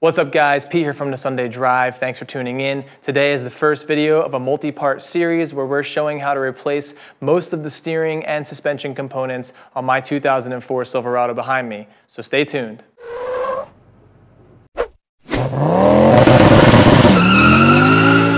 What's up guys, Pete here from the Sunday Drive. Thanks for tuning in. Today is the first video of a multi-part series where we're showing how to replace most of the steering and suspension components on my 2004 Silverado behind me. So stay tuned.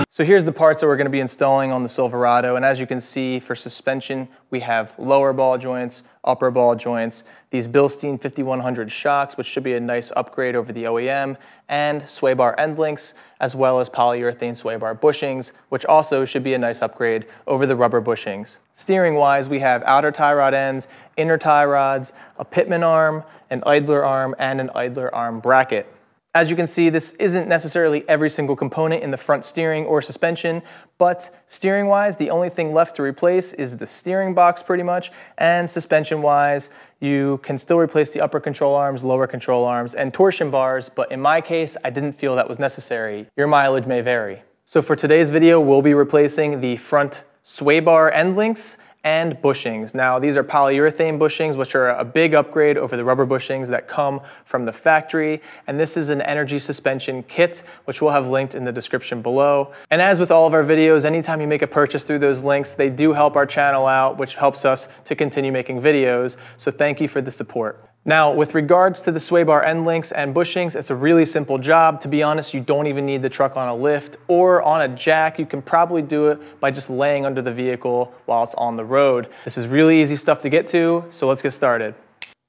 So here's the parts that we're going to be installing on the Silverado, and as you can see, for suspension we have lower ball joints, upper ball joints, these Bilstein 5100 shocks, which should be a nice upgrade over the OEM, and sway bar end links, as well as polyurethane sway bar bushings, which also should be a nice upgrade over the rubber bushings. Steering wise, we have outer tie rod ends, inner tie rods, a pitman arm, an idler arm, and an idler arm bracket. As you can see, this isn't necessarily every single component in the front steering or suspension, but steering-wise, the only thing left to replace is the steering box pretty much, and suspension-wise, you can still replace the upper control arms, lower control arms, and torsion bars, but in my case, I didn't feel that was necessary. Your mileage may vary. So for today's video, we'll be replacing the front sway bar end links and bushings. Now these are polyurethane bushings, which are a big upgrade over the rubber bushings that come from the factory, and this is an energy suspension kit, which we'll have linked in the description below. And as with all of our videos, anytime you make a purchase through those links, they do help our channel out, which helps us to continue making videos, so thank you for the support. Now, with regards to the sway bar end links and bushings, it's a really simple job. To be honest, you don't even need the truck on a lift or on a jack. You can probably do it by just laying under the vehicle while it's on the road. This is really easy stuff to get to, so let's get started.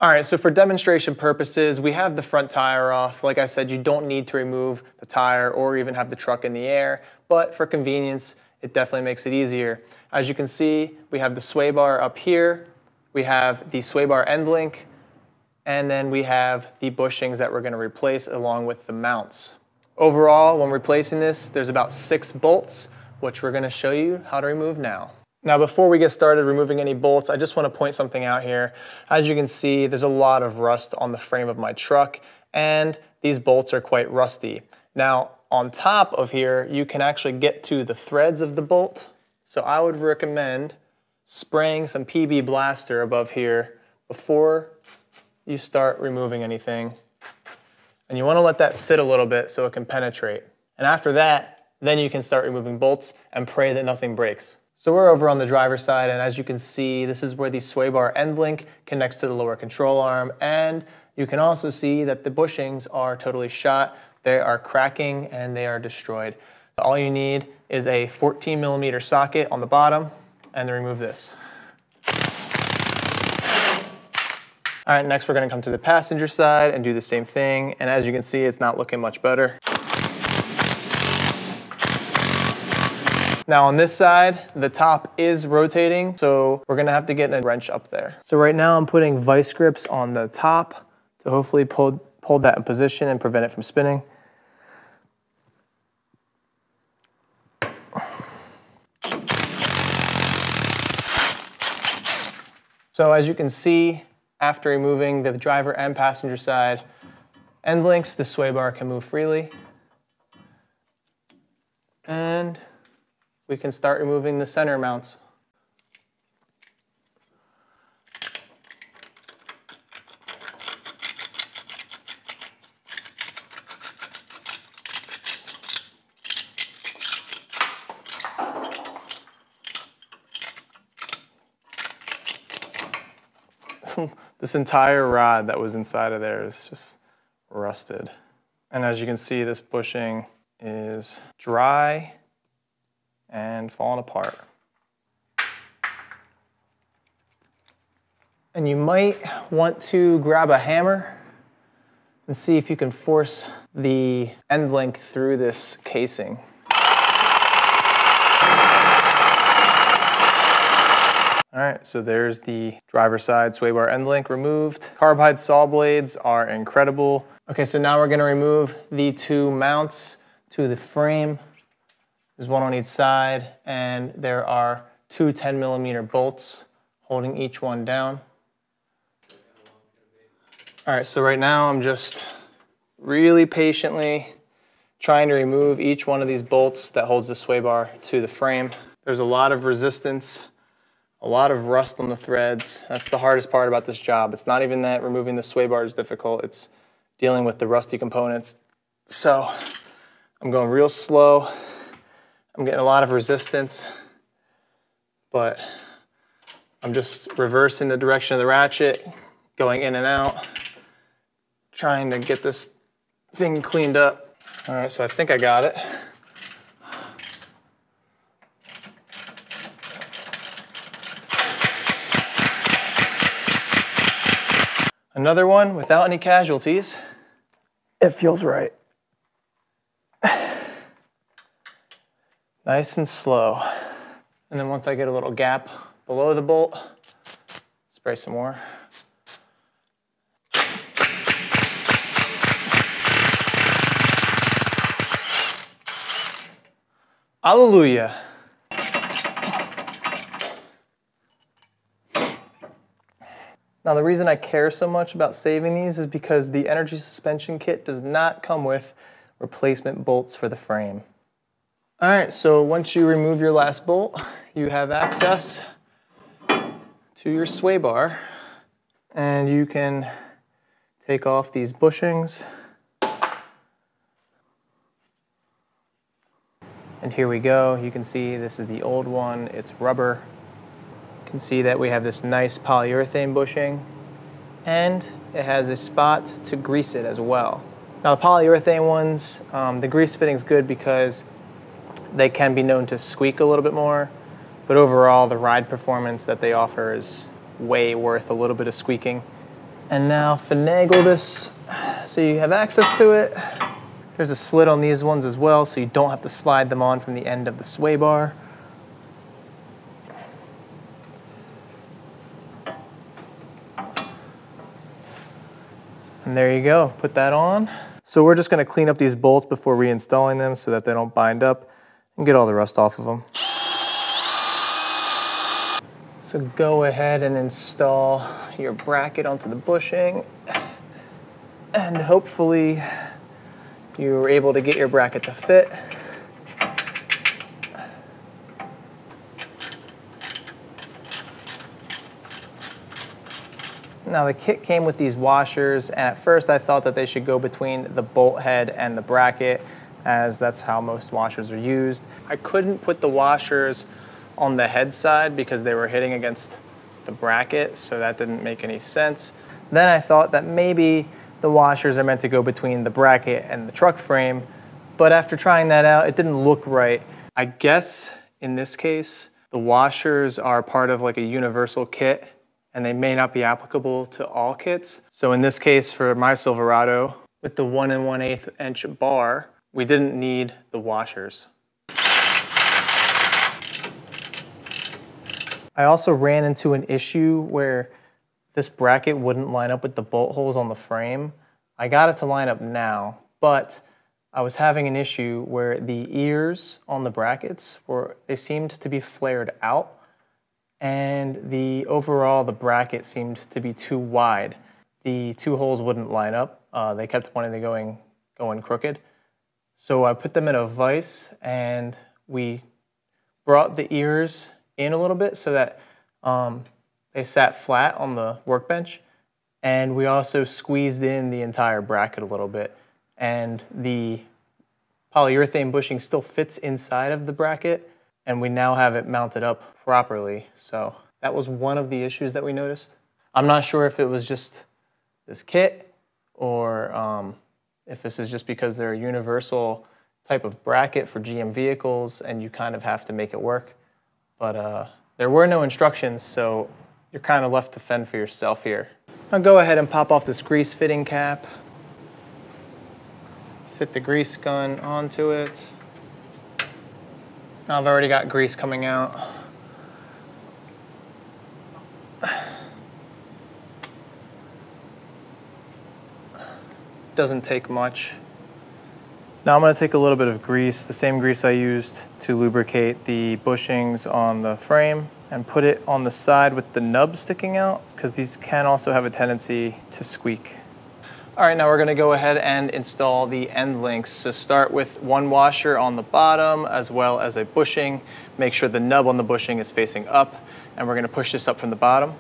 All right, so for demonstration purposes, we have the front tire off. Like I said, you don't need to remove the tire or even have the truck in the air, but for convenience, it definitely makes it easier. As you can see, we have the sway bar up here. We have the sway bar end link, and then we have the bushings that we're going to replace along with the mounts. Overall, when replacing this, there's about 6 bolts, which we're going to show you how to remove now. Now before we get started removing any bolts, I just want to point something out here. As you can see, there's a lot of rust on the frame of my truck, and these bolts are quite rusty. Now on top of here, you can actually get to the threads of the bolt, so I would recommend spraying some PB Blaster above here before you start removing anything. And you want to let that sit a little bit so it can penetrate. And after that, then you can start removing bolts and pray that nothing breaks. So we're over on the driver's side, and as you can see, this is where the sway bar end link connects to the lower control arm, and you can also see that the bushings are totally shot. They are cracking and they are destroyed. So all you need is a 14mm socket on the bottom and to remove this. All right, next we're going to come to the passenger side and do the same thing. And as you can see, it's not looking much better. Now on this side, the top is rotating, so we're going to have to get a wrench up there. So right now I'm putting vice grips on the top to hopefully hold that in position and prevent it from spinning. So as you can see, after removing the driver and passenger side end links, the sway bar can move freely. And we can start removing the center mounts. This entire rod that was inside of there is just rusted. And as you can see, this bushing is dry and falling apart. And you might want to grab a hammer and see if you can force the end link through this casing. All right, so there's the driver's side sway bar end link removed. Carbide saw blades are incredible. Okay, so now we're gonna remove the 2 mounts to the frame. There's one on each side, and there are 2 10mm bolts holding each one down. All right, so right now I'm just really patiently trying to remove each one of these bolts that holds the sway bar to the frame. There's a lot of resistance, a lot of rust on the threads. That's the hardest part about this job. It's not even that removing the sway bar is difficult, it's dealing with the rusty components So I'm going real slow. I'm getting a lot of resistance, but I'm just reversing the direction of the ratchet, going in and out, trying to get this thing cleaned up. All right, so I think I got it. Another one without any casualties. It feels right. Nice and slow. And then once I get a little gap below the bolt, spray some more. Hallelujah. Now the reason I care so much about saving these is because the energy suspension kit does not come with replacement bolts for the frame. All right, so once you remove your last bolt, you have access to your sway bar, and you can take off these bushings. And here we go. You can see this is the old one. It's rubber. You can see that we have this nice polyurethane bushing, and it has a spot to grease it as well. Now the polyurethane ones, the grease fitting's good because they can be known to squeak a little bit more, but overall the ride performance that they offer is way worth a little bit of squeaking. And now finagle this so you have access to it. There's a slit on these ones as well, so you don't have to slide them on from the end of the sway bar. And there you go, put that on. So we're just gonna clean up these bolts before reinstalling them so that they don't bind up and get all the rust off of them. So go ahead and install your bracket onto the bushing, and hopefully you were able to get your bracket to fit. Now the kit came with these washers, and at first I thought that they should go between the bolt head and the bracket, as that's how most washers are used. I couldn't put the washers on the head side because they were hitting against the bracket, so that didn't make any sense. Then I thought that maybe the washers are meant to go between the bracket and the truck frame, but after trying that out, it didn't look right. I guess in this case, the washers are part of like a universal kit, and they may not be applicable to all kits. So in this case, for my Silverado, with the 1 1/8 inch bar, we didn't need the washers. I also ran into an issue where this bracket wouldn't line up with the bolt holes on the frame. I got it to line up now, but I was having an issue where the ears on the brackets they seemed to be flared out, and the bracket seemed to be too wide. The two holes wouldn't line up. They kept wanting to going crooked. So I put them in a vise, and we brought the ears in a little bit so that they sat flat on the workbench, and we also squeezed in the entire bracket a little bit, and the polyurethane bushing still fits inside of the bracket, and we now have it mounted up properly. So that was one of the issues that we noticed. I'm not sure if it was just this kit or if this is just because they're a universal type of bracket for GM vehicles and you kind of have to make it work. But there were no instructions, so you're kind of left to fend for yourself here. I'll go ahead and pop off this grease fitting cap. Fit the grease gun onto it. Now I've already got grease coming out. Doesn't take much. Now I'm going to take a little bit of grease, the same grease I used to lubricate the bushings on the frame, and put it on the side with the nub sticking out, because these can also have a tendency to squeak. All right, now we're going to go ahead and install the end links. So start with one washer on the bottom as well as a bushing. Make sure the nub on the bushing is facing up, and we're going to push this up from the bottom.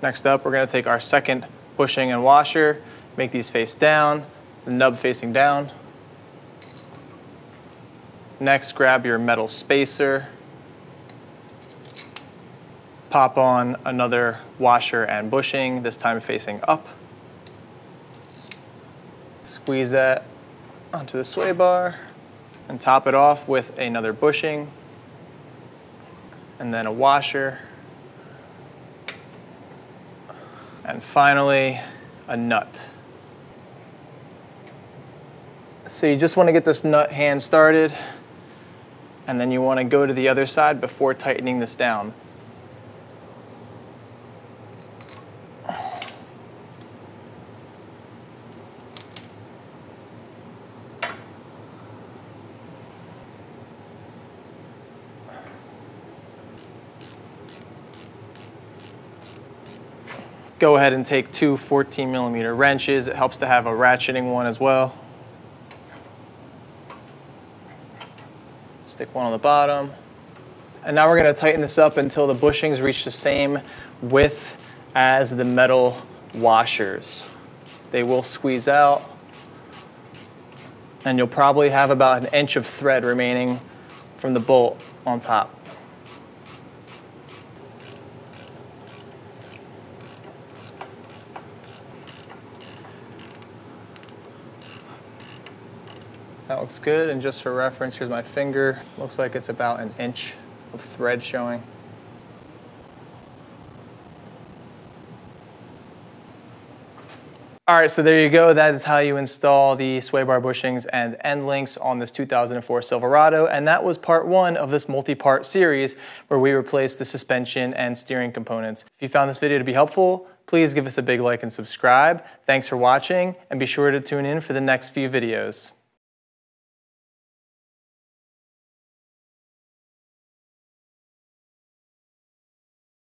Next up, we're going to take our second bushing and washer, make these face down, the nub facing down. Next, grab your metal spacer. Pop on another washer and bushing, this time facing up. Squeeze that onto the sway bar and top it off with another bushing and then a washer. And finally, a nut. So you just want to get this nut hand started, and then you want to go to the other side before tightening this down. Go ahead and take two 14mm wrenches. It helps to have a ratcheting one as well. Stick one on the bottom. And now we're going to tighten this up until the bushings reach the same width as the metal washers. They will squeeze out, and you'll probably have about 1 inch of thread remaining from the bolt on top. That looks good, and just for reference, here's my finger. Looks like it's about 1 inch of thread showing. All right, so there you go. That is how you install the sway bar bushings and end links on this 2004 Silverado, and that was part 1 of this multi-part series where we replaced the suspension and steering components. If you found this video to be helpful, please give us a big like and subscribe. Thanks for watching, and be sure to tune in for the next few videos.